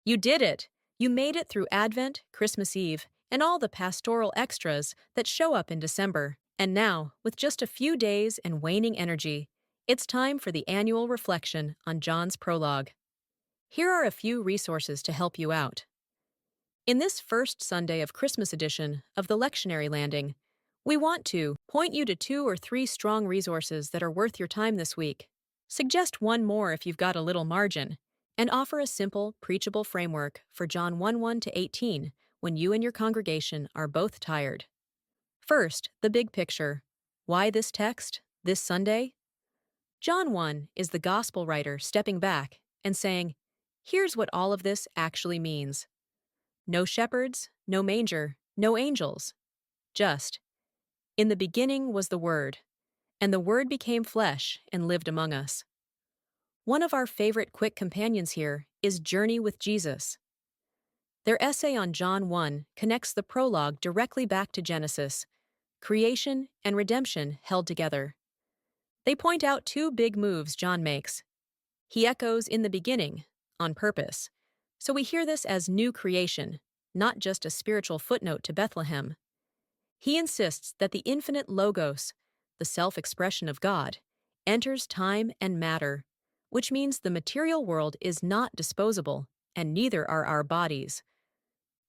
You did it! You made it through Advent, Christmas Eve, and all the pastoral extras that show up in December. And now, with just a few days and waning energy, it's time for the annual reflection on John's prologue. Here are a few resources to help you out. In this first Sunday of Christmas edition of the Lectionary Landing, we want to point you to 2 or 3 strong resources that are worth your time this week. Suggest one more if you've got a little margin, and offer a simple, preachable framework for John 1:1 to 18 when you and your congregation are both tired. First, the big picture. Why this text, this Sunday? John 1 is the gospel writer stepping back and saying, here's what all of this actually means. No shepherds, no manger, no angels. Just, in the beginning was the Word, and the Word became flesh and lived among us. One of our favorite quick companions here is Journey with Jesus. Their essay on John 1 connects the prologue directly back to Genesis, creation and redemption held together. They point out 2 big moves John makes. He echoes in the beginning, on purpose, so we hear this as new creation, not just a spiritual footnote to Bethlehem. He insists that the infinite Logos, the self-expression of God, enters time and matter, which means the material world is not disposable, and neither are our bodies.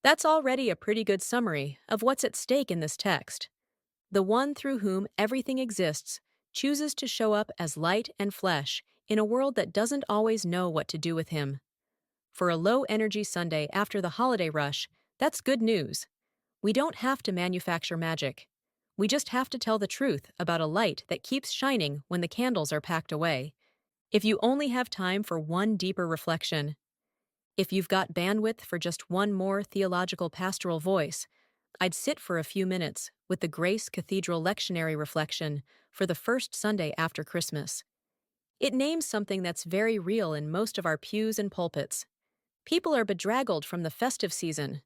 That's already a pretty good summary of what's at stake in this text. The one through whom everything exists chooses to show up as light and flesh in a world that doesn't always know what to do with him. For a low-energy Sunday after the holiday rush, that's good news. We don't have to manufacture magic. We just have to tell the truth about a light that keeps shining when the candles are packed away. If you only have time for one deeper reflection, if you've got bandwidth for just one more theological pastoral voice, I'd sit for a few minutes with the Grace Cathedral lectionary reflection for the first Sunday after Christmas. It names something that's very real in most of our pews and pulpits. People are bedraggled from the festive season.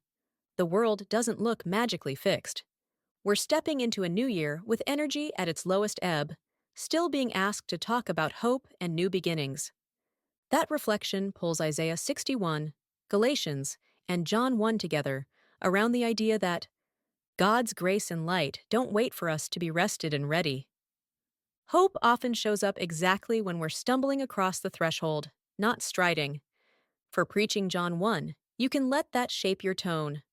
The world doesn't look magically fixed. We're stepping into a new year with energy at its lowest ebb, still being asked to talk about hope and new beginnings. That reflection pulls Isaiah 61, Galatians, and John 1 together around the idea that God's grace and light don't wait for us to be rested and ready. Hope often shows up exactly when we're stumbling across the threshold, not striding. For preaching John 1, you can let that shape your tone.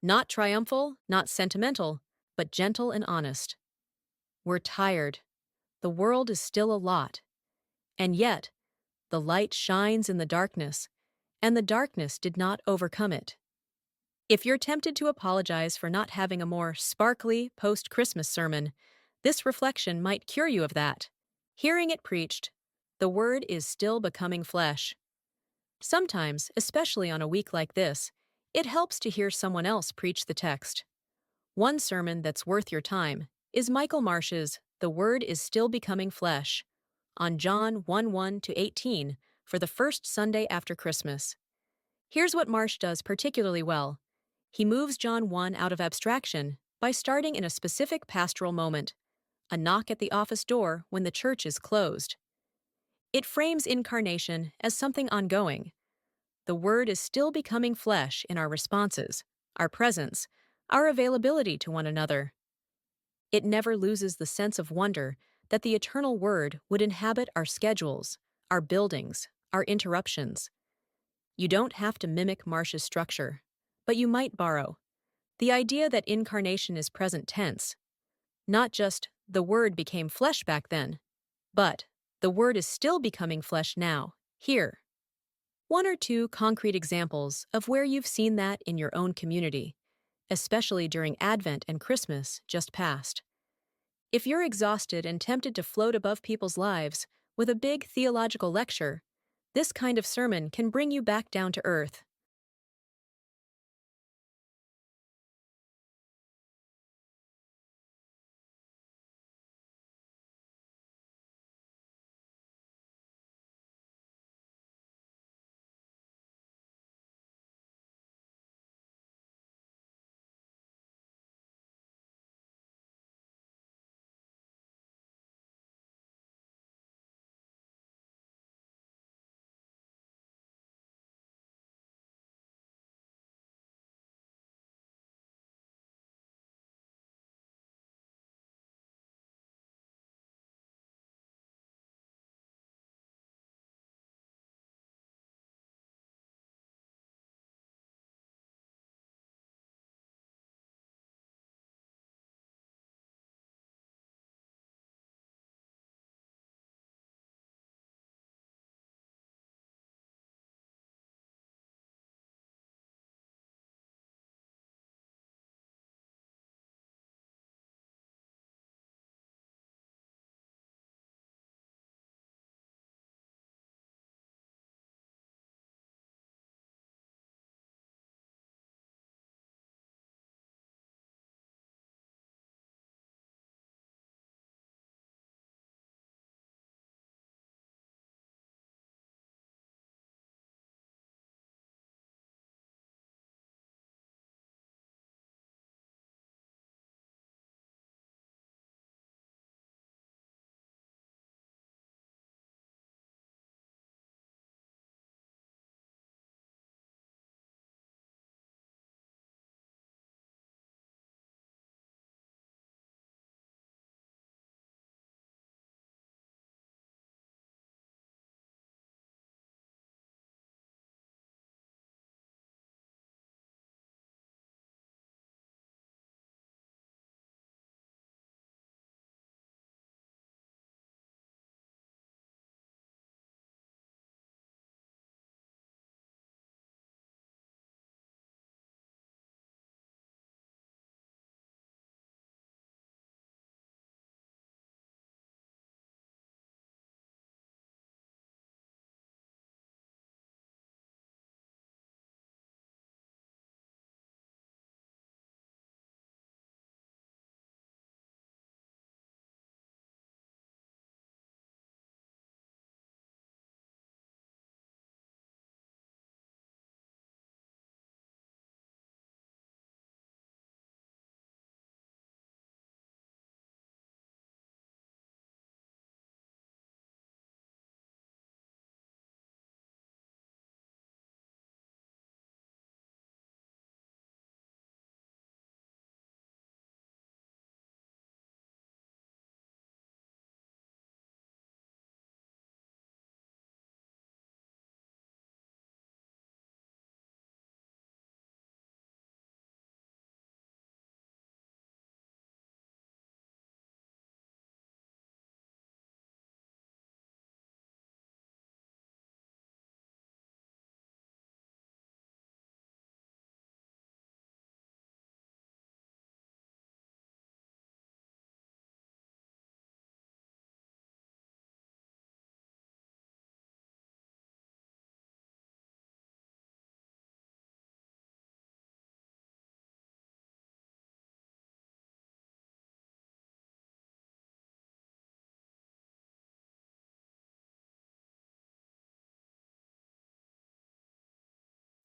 Not triumphal, not sentimental, but gentle and honest. We're tired. The world is still a lot. And yet, the light shines in the darkness, and the darkness did not overcome it. If you're tempted to apologize for not having a more sparkly post-Christmas sermon, this reflection might cure you of that. Hearing it preached, the Word is still becoming flesh. Sometimes, especially on a week like this, it helps to hear someone else preach the text. One sermon that's worth your time is Michael Marsh's The Word is Still Becoming Flesh on John 1:1 to 18 for the first Sunday after Christmas. Here's what Marsh does particularly well. He moves John 1 out of abstraction by starting in a specific pastoral moment, a knock at the office door when the church is closed. It frames incarnation as something ongoing. The Word is still becoming flesh in our responses, our presence, our availability to one another. It never loses the sense of wonder that the eternal Word would inhabit our schedules, our buildings, our interruptions. You don't have to mimic Marsh's structure, but you might borrow the idea that incarnation is present tense. Not just the Word became flesh back then, but the Word is still becoming flesh now, here. 1 or 2 concrete examples of where you've seen that in your own community, especially during Advent and Christmas just past. If you're exhausted and tempted to float above people's lives with a big theological lecture, this kind of sermon can bring you back down to earth.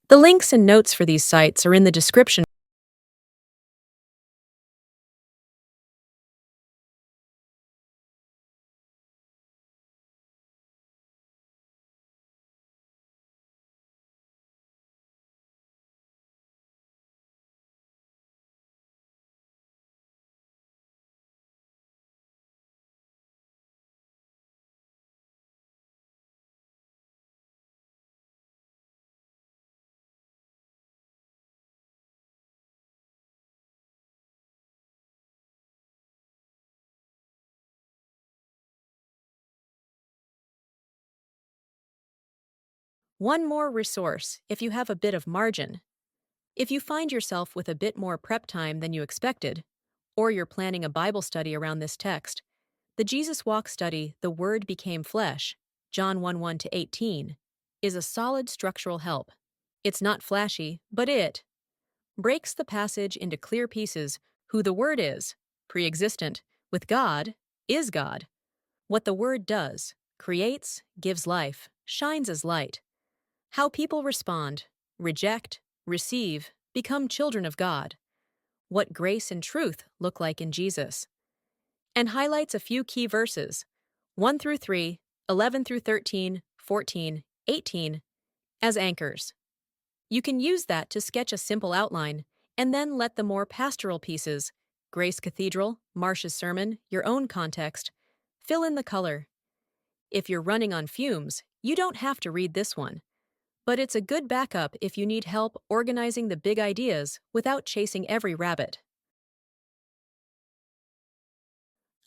The links and notes for these sites are in the description. One more resource if you have a bit of margin. If you find yourself with a bit more prep time than you expected, or you're planning a Bible study around this text, the Jesus Walk study, The Word Became Flesh, John 1 to 18, is a solid structural help. It's not flashy, but it breaks the passage into clear pieces: who the Word is, pre existent, with God, is God, what the Word does, creates, gives life, shines as light, how people respond, reject, receive, become children of God, what grace and truth look like in Jesus, and highlights a few key verses: 1 through 3, 11 through 13, 14, 18, as anchors. You can use that to sketch a simple outline, and then let the more pastoral pieces, Grace Cathedral, Marsh's sermon, your own context, fill in the color. If you're running on fumes, you don't have to read this one, but it's a good backup if you need help organizing the big ideas without chasing every rabbit.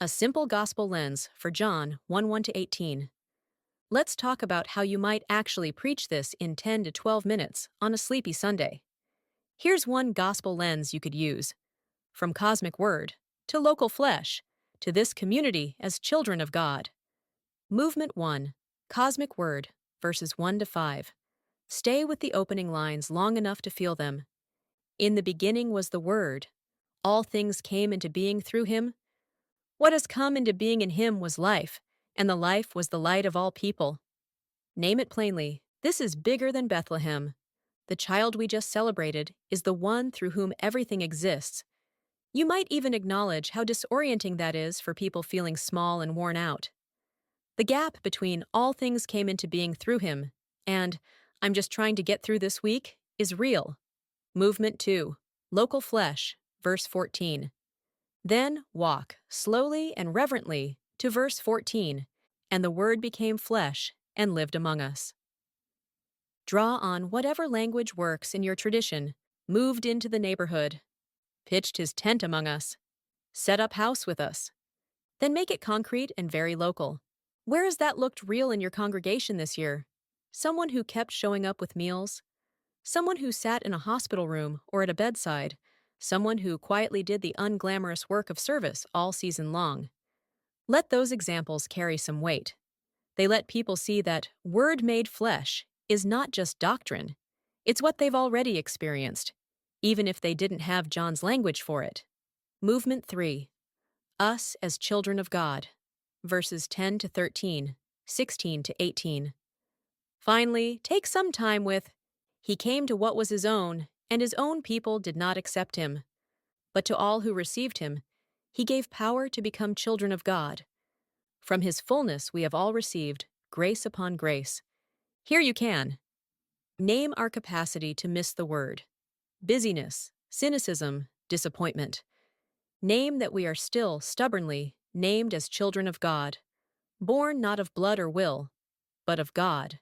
A simple gospel lens for John 1 to 18. Let's talk about how you might actually preach this in 10 to 12 minutes on a sleepy Sunday. Here's one gospel lens you could use: from cosmic word to local flesh to this community as children of God. Movement 1, Cosmic Word, verses 1 to 5. Stay with the opening lines long enough to feel them. In the beginning was the Word. All things came into being through him. What has come into being in him was life, and the life was the light of all people. Name it plainly. This is bigger than Bethlehem. The child we just celebrated is the one through whom everything exists. You might even acknowledge how disorienting that is for people feeling small and worn out. The gap between all things came into being through him and I'm just trying to get through this week is real. Movement 2, Local Flesh, verse 14. Then walk slowly and reverently to verse 14, and the Word became flesh and lived among us. Draw on whatever language works in your tradition: moved into the neighborhood, pitched his tent among us, set up house with us. Then make it concrete and very local. Where has that looked real in your congregation this year? Someone who kept showing up with meals? Someone who sat in a hospital room or at a bedside? Someone who quietly did the unglamorous work of service all season long? Let those examples carry some weight. They let people see that Word made flesh is not just doctrine, it's what they've already experienced, even if they didn't have John's language for it. Movement 3, Us as Children of God, verses 10 to 13, 16 to 18. Finally, take some time with, He came to what was his own, and his own people did not accept him. But to all who received him, he gave power to become children of God. From his fullness we have all received grace upon grace. Here you can name our capacity to miss the word: busyness, cynicism, disappointment. Name that we are still stubbornly named as children of God, born not of blood or will, but of God.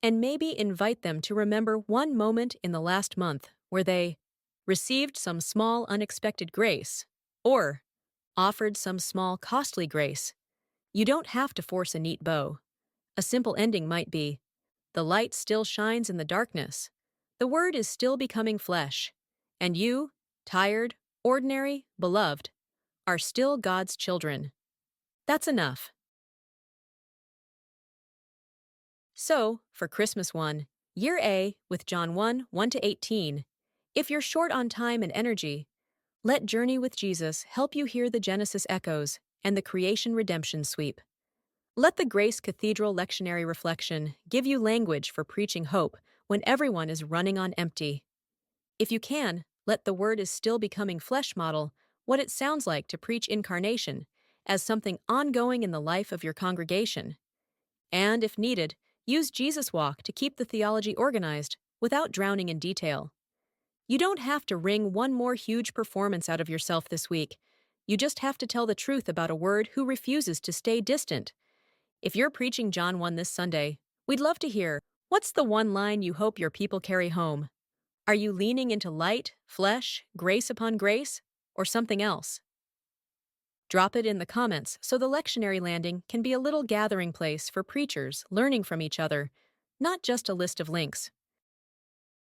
And maybe invite them to remember one moment in the last month where they received some small unexpected grace, or offered some small costly grace. You don't have to force a neat bow. A simple ending might be, the light still shines in the darkness. The Word is still becoming flesh. And you, tired, ordinary, beloved, are still God's children. That's enough. So, for Christmas 1, Year A with John 1 to 18, if you're short on time and energy, let Journey with Jesus help you hear the Genesis echoes and the creation redemption sweep. Let the Grace Cathedral lectionary reflection give you language for preaching hope when everyone is running on empty. If you can, let the Word is still becoming flesh model what it sounds like to preach incarnation as something ongoing in the life of your congregation. And, if needed, use Jesus Walk to keep the theology organized without drowning in detail. You don't have to wring one more huge performance out of yourself this week. You just have to tell the truth about a word who refuses to stay distant. If you're preaching John 1 this Sunday, we'd love to hear, what's the one line you hope your people carry home? Are you leaning into light, flesh, grace upon grace, or something else? Drop it in the comments so the Lectionary Landing can be a little gathering place for preachers learning from each other, not just a list of links.